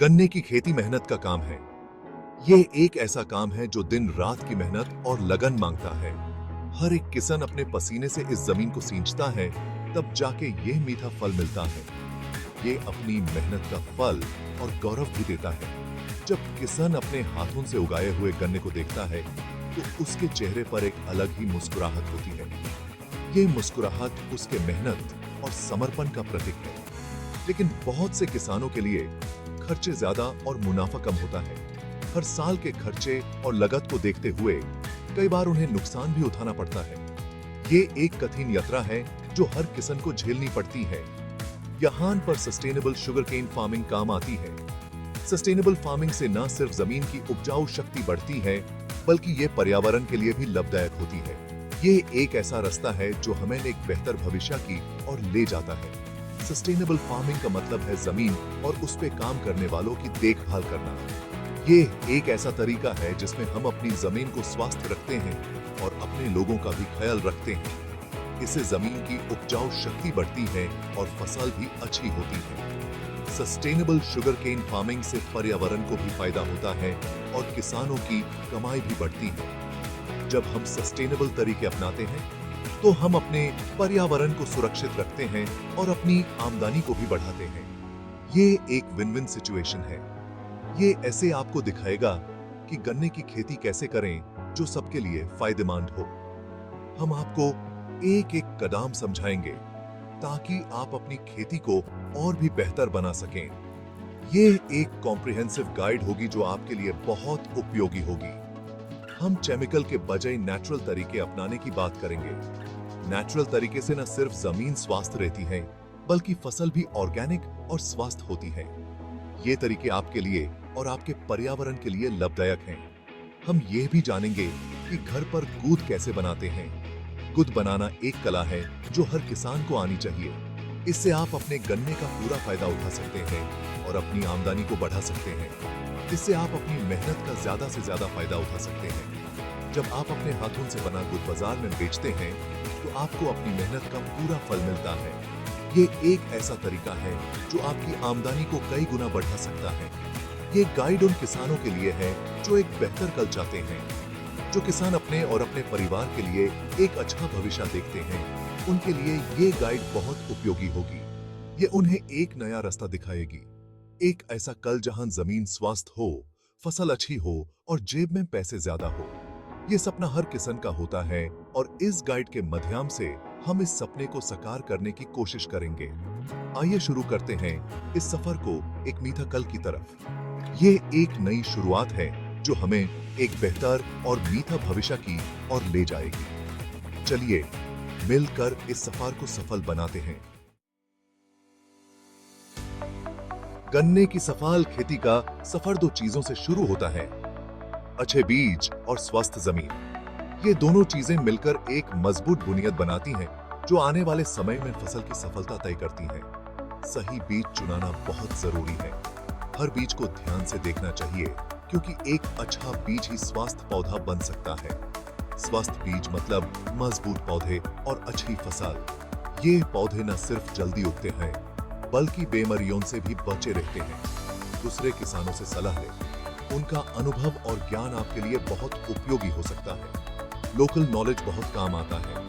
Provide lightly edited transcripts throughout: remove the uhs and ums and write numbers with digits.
गन्ने की खेती मेहनत का काम है। ये एक ऐसा काम है जो दिन रात की मेहनत और लगन मांगता है। हर एक किसान अपने पसीने से इस जमीन को सींचता है, तब जाके ये मीठा फल मिलता है। ये अपनी मेहनत का फल और गौरव भी देता है। जब किसान अपने हाथों से उगाए हुए गन्ने को देखता है, तो उसके चेहरे पर एक अलग ही मुस्कुराहट होती है। ये मुस्कुराहट उसके मेहनत और समर्पण का प्रतीक है। लेकिन बहुत से किसानों के लिए खर्चे ज्यादा और मुनाफा कम होता है। हर साल के खर्चे और लागत को देखते हुए कई बार उन्हें नुकसान भी उठाना पड़ता है। ये एक कठिन यात्रा है जो हर किसान को झेलनी पड़ती है। यहाँ पर सस्टेनेबल शुगरकेन फार्मिंग काम आती है। सस्टेनेबल फार्मिंग से न सिर्फ जमीन की उपजाऊ शक्ति बढ़ती है, बल्कि ये पर्यावरण के लिए भी लाभदायक होती है। ये एक ऐसा रास्ता है जो हमें एक बेहतर भविष्य की ओर ले जाता है। सस्टेनेबल फार्मिंग का मतलब है जमीन और उस पे काम करने वालों की देखभाल करना। ये एक ऐसा तरीका है जिसमें हम अपनी जमीन को स्वस्थ रखते हैं और अपने लोगों का भी ख्याल रखते हैं। इससे जमीन की उपजाऊ शक्ति बढ़ती है और फसल भी अच्छी होती है। सस्टेनेबल शुगरकेन फार्मिंग से पर्यावरण को भी फायदा होता है और किसानों की कमाई भी बढ़ती है। जब हम सस्टेनेबल तरीके अपनाते हैं, तो हम अपने पर्यावरण को सुरक्षित रखते हैं और अपनी आमदनी को भी बढ़ाते हैं। ये एक विन विन सिचुएशन है। ये ऐसे आपको दिखाएगा कि गन्ने की खेती कैसे करें जो सबके लिए फायदेमंद हो। हम आपको एक एक कदम समझाएंगे ताकि आप अपनी खेती को और भी बेहतर बना सकें। ये एक कॉम्प्रिहेंसिव गाइड होगी जो आपके लिए बहुत उपयोगी होगी। हम केमिकल के बजाय नेचुरल तरीके अपनाने की बात करेंगे। नेचुरल तरीके से न सिर्फ जमीन स्वस्थ रहती है, बल्कि फसल भी ऑर्गेनिक और स्वस्थ होती है। ये तरीके आपके लिए और आपके पर्यावरण के लिए लाभदायक हैं। हम ये भी जानेंगे कि घर पर गूद कैसे बनाते हैं। गूद बनाना एक कला है जो हर किसान को आनी चाहिए। इससे आप अपने गन्ने का पूरा फायदा उठा सकते हैं और अपनी आमदनी को बढ़ा सकते हैं। इससे आप अपनी मेहनत का ज्यादा से ज्यादा फायदा उठा सकते हैं। जब आप अपने हाथों से बना गुद बाजार में बेचते हैं, तो आपको अपनी मेहनत का पूरा फल मिलता है। ये एक ऐसा तरीका है जो आपकी आमदनी को कई गुना बढ़ा सकता है। ये गाइड उन किसानों के लिए है जो एक बेहतर कल चाहते हैं। जो किसान अपने और अपने परिवार के लिए एक अच्छा भविष्य देखते हैं, उनके लिए ये गाइड बहुत उपयोगी होगी। ये उन्हें एक नया रास्ता दिखाएगी। एक ऐसा कल जहां जमीन स्वस्थ हो, फसल अच्छी हो और जेब में पैसे ज्यादा हो। ये सपना हर किसान का होता है और इस गाइड के माध्यम से हम इस सपने को साकार करने की कोशिश करेंगे। आइए शुरू करते हैं इस सफर को एक मीठा कल की तरफ। ये एक नई शुरुआत है जो हमें एक बेहतर और मीठा भविष्य की ओर ले जाएगी। चलिए मिलकर इस सफर को सफल बनाते हैं। गन्ने की सफल खेती का सफर दो चीजों से शुरू होता है: अच्छे बीज और स्वस्थ जमीन। ये दोनों चीजें मिलकर एक मजबूत बुनियाद बनाती हैं जो आने वाले समय में फसल की सफलता तय करती है। सही बीज चुनाना बहुत जरूरी है। हर बीज को ध्यान से देखना चाहिए, क्योंकि एक अच्छा बीज ही स्वस्थ पौधा बन सकता है। स्वस्थ बीज मतलब मजबूत पौधे और अच्छी फसल। ये पौधे न सिर्फ जल्दी उगते हैं, बल्कि बीमारियों से भी बचे रहते हैं। दूसरे किसानों से सलाह लें। उनका अनुभव और ज्ञान आपके लिए बहुत उपयोगी हो सकता है। लोकल नॉलेज बहुत काम आता है।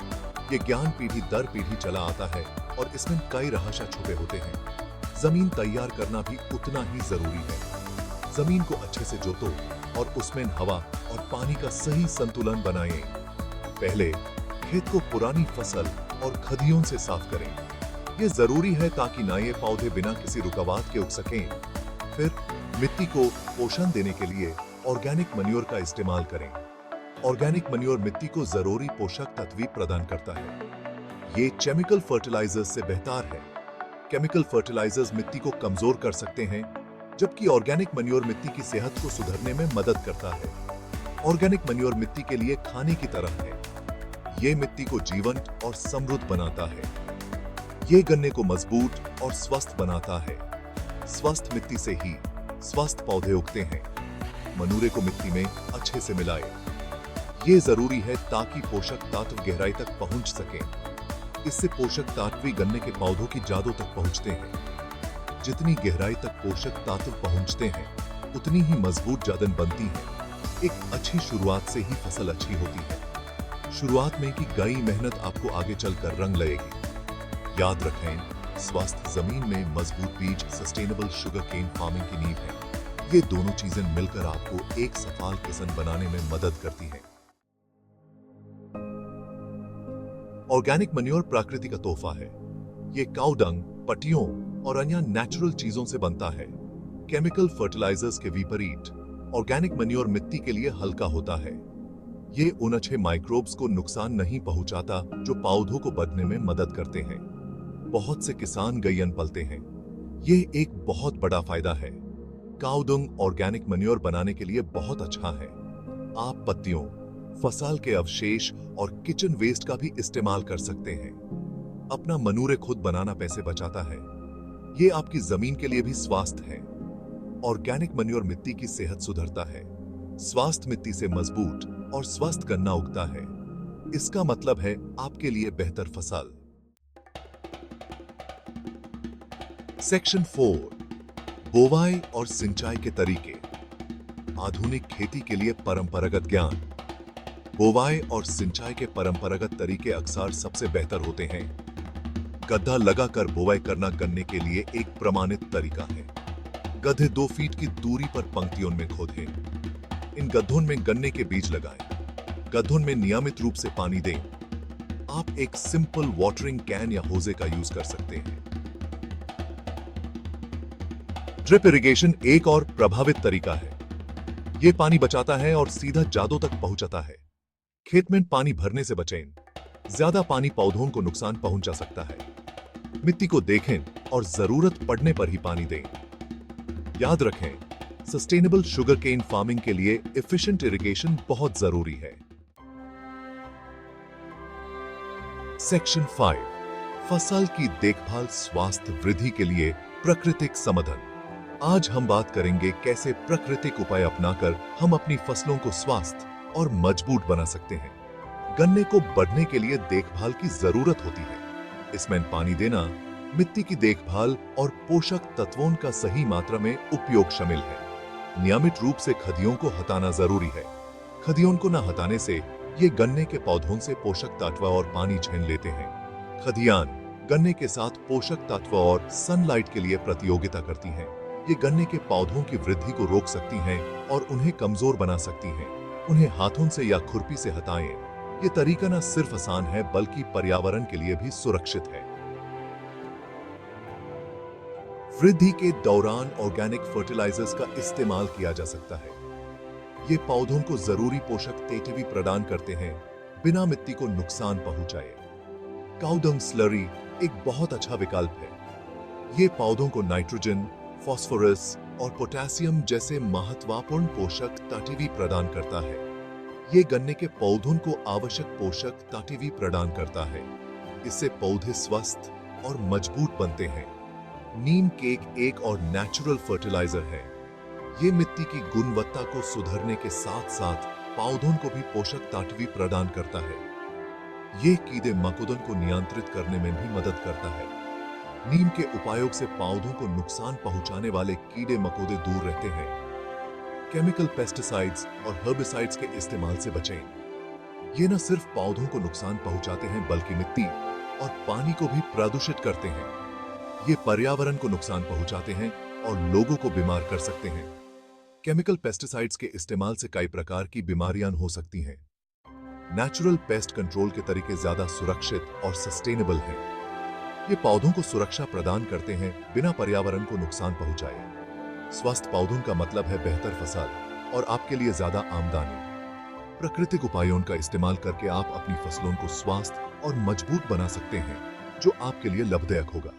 ये ज्ञान पीढ़ी दर पीढ़ी चला आता है और इसमें कई रहस्य छुपे होते हैं। जमीन तैयार करना भी उतना ही जरूरी है। जमीन को अच्छे से जोतो और उसमें हवा और पानी का सही संतुलन बनाएं। पहले खेत को पुरानी फसल और खदियों से साफ करें। ये जरूरी है ताकि नए पौधे बिना किसी रुकावट के उग सकें। फिर मिट्टी को पोषण देने के लिए ऑर्गेनिक मैन्योर का इस्तेमाल करें। ऑर्गेनिक मैन्योर मिट्टी को जरूरी पोषक तत्व प्रदान करता है। ये केमिकल फर्टिलाइजर्स से बेहतर है। केमिकल फर्टिलाइजर्स मिट्टी को कमजोर कर सकते हैं, जबकि ऑर्गेनिक मैन्योर मिट्टी की सेहत को सुधारने में मदद करता है। ऑर्गेनिक मैन्योर मिट्टी के लिए खाने की तरह है। ये मिट्टी को जीवंत और समृद्ध बनाता है। ये गन्ने को मजबूत और स्वस्थ बनाता है। स्वस्थ मिट्टी से ही स्वस्थ पौधे उगते हैं। मनूरे को मिट्टी में अच्छे से मिलाएं। ये जरूरी है ताकि पोषक तत्व गहराई तक पहुंच सकें। इससे पोषक तत्व गन्ने के पौधों की जड़ों तक पहुंचते हैं। जितनी गहराई तक पोषक तत्व पहुंचते हैं, उतनी ही मजबूत जड़ें बनती हैं। एक अच्छी शुरुआत से ही फसल अच्छी होती है। शुरुआत में की गई मेहनत आपको आगे चलकर रंग लाएगी। याद रखें, स्वस्थ जमीन में मजबूत बीज सस्टेनेबल शुगर केन फार्मिंग की नींव है। ये दोनों चीजें मिलकर आपको एक सफल किसान बनाने में मदद करती हैं। ऑर्गेनिक मैन्योर प्रकृति का तोहफा है। ये काऊ डंग, पट्टियों और अन्य नेचुरल चीजों से बनता है। केमिकल फर्टिलाइजर्स के विपरीत ऑर्गेनिक मैन्योर मिट्टी के लिए हल्का होता है। ये उन अच्छे माइक्रोब्स को नुकसान नहीं पहुंचाता जो पौधों को बढ़ने में मदद करते हैं। बहुत से किसान गैयन पलते हैं। ये एक बहुत बड़ा फायदा है। काऊ डंग ऑर्गेनिक मैन्योर बनाने के लिए बहुत अच्छा है। आप पत्तियों, फसल के अवशेष और किचन वेस्ट का भी इस्तेमाल कर सकते हैं। अपना मनूरे खुद बनाना पैसे बचाता है। ये आपकी जमीन के लिए भी स्वास्थ्य है। ऑर्गेनिक मैन्योर मिट्टी की सेहत सुधारता है। स्वास्थ्य मिट्टी से मजबूत और स्वस्थ गन्ना उगता है। इसका मतलब है आपके लिए बेहतर फसल। सेक्शन 4, बोवाई और सिंचाई के तरीके। आधुनिक खेती के लिए परंपरागत ज्ञान। बोवाई और सिंचाई के परंपरागत तरीके अक्सर सबसे बेहतर होते हैं। गड्ढा लगाकर बोवाई करना गन्ने के लिए एक प्रमाणित तरीका है। गड्ढे 2 फीट की दूरी पर पंक्तियों में खोदें। इन गड्ढों में गन्ने के बीज लगाएं। गड्ढों में नियमित रूप से पानी दें। आप एक सिंपल वाटरिंग कैन या होजे का यूज कर सकते हैं। ड्रिप इरिगेशन एक और प्रभावित तरीका है। यह पानी बचाता है और सीधा जड़ों तक पहुंचाता है। खेत में पानी भरने से बचें। ज्यादा पानी पौधों को नुकसान पहुंचा सकता है। मिट्टी को देखें और जरूरत पड़ने पर ही पानी दें। याद रखें, सस्टेनेबल शुगर केन फार्मिंग के लिए एफिशिएंट इरिगेशन बहुत जरूरी है। सेक्शन 5, फसल की देखभाल स्वास्थ्य वृद्धि के लिए प्राकृतिक समाधान। आज हम बात करेंगे कैसे प्राकृतिक उपाय अपनाकर हम अपनी फसलों को स्वस्थ और मजबूत बना सकते हैं। गन्ने को बढ़ने के लिए देखभाल की जरूरत होती है। इसमें पानी देना, मिट्टी की देखभाल और पोषक तत्वों का सही मात्रा में उपयोग शामिल है। नियमित रूप से खदियों को हटाना जरूरी है। खदियों को न हटाने से ये गन्ने के पौधों से पोषक तत्व और पानी छीन लेते हैं। खदियान गन्ने के साथ पोषक तत्व और सनलाइट के लिए प्रतियोगिता करती हैं। ये गन्ने के पौधों की वृद्धि को रोक सकती हैं और उन्हें कमजोर बना सकती हैं। उन्हें हाथों से या खुरपी से हटाएं। ये तरीका न सिर्फ आसान है बल्कि पर्यावरण के लिए भी सुरक्षित है। वृद्धि के दौरान ऑर्गेनिक फर्टिलाइजर्स का इस्तेमाल किया जा सकता है। ये पौधों को जरूरी पोषक तत्व भी प्रदान करते हैं, बिना मिट्टी को नुकसान पहुंचाए। काऊ डंग स्लरी एक बहुत अच्छा विकल्प है। ये पौधों को नाइट्रोजन, फास्फोरस और पोटेशियम जैसे महत्वपूर्ण पोषक तत्व भी प्रदान करता है। ये गन्ने के पौधों को आवश्यक पोषक तत्व भी प्रदान करता है। इससे पौधे स्वस्थ और मजबूत बनते हैं। नीम केक एक और नेचुरल फर्टिलाइजर है। ये मिट्टी की गुणवत्ता को सुधारने के साथ साथ पौधों को भी पोषक तत्व भी प्रदान करता है। ये कीड़े मकोड़ों को नियंत्रित करने में भी मदद करता है। नीम के उपयोग से पौधों को नुकसान पहुंचाने वाले कीड़े मकोड़े दूर रहते हैं। केमिकल पेस्टिसाइड्स और हर्बिसाइड्स के इस्तेमाल से बचें। ये न सिर्फ पौधों को नुकसान पहुंचाते हैं बल्कि मिट्टी और पानी को भी प्रदूषित करते हैं। ये पर्यावरण को नुकसान पहुंचाते हैं और लोगों को बीमार कर सकते हैं। केमिकल पेस्टिसाइड्स के इस्तेमाल से कई प्रकार की बीमारियां हो सकती हैं। नेचुरल पेस्ट कंट्रोल के तरीके ज्यादा सुरक्षित और सस्टेनेबल हैं। ये पौधों को सुरक्षा प्रदान करते हैं बिना पर्यावरण को नुकसान पहुंचाए। स्वस्थ पौधों का मतलब है बेहतर फसल और आपके लिए ज्यादा आमदनी। प्राकृतिक उपायों का इस्तेमाल करके आप अपनी फसलों को स्वस्थ और मजबूत बना सकते हैं, जो आपके लिए लाभदायक होगा।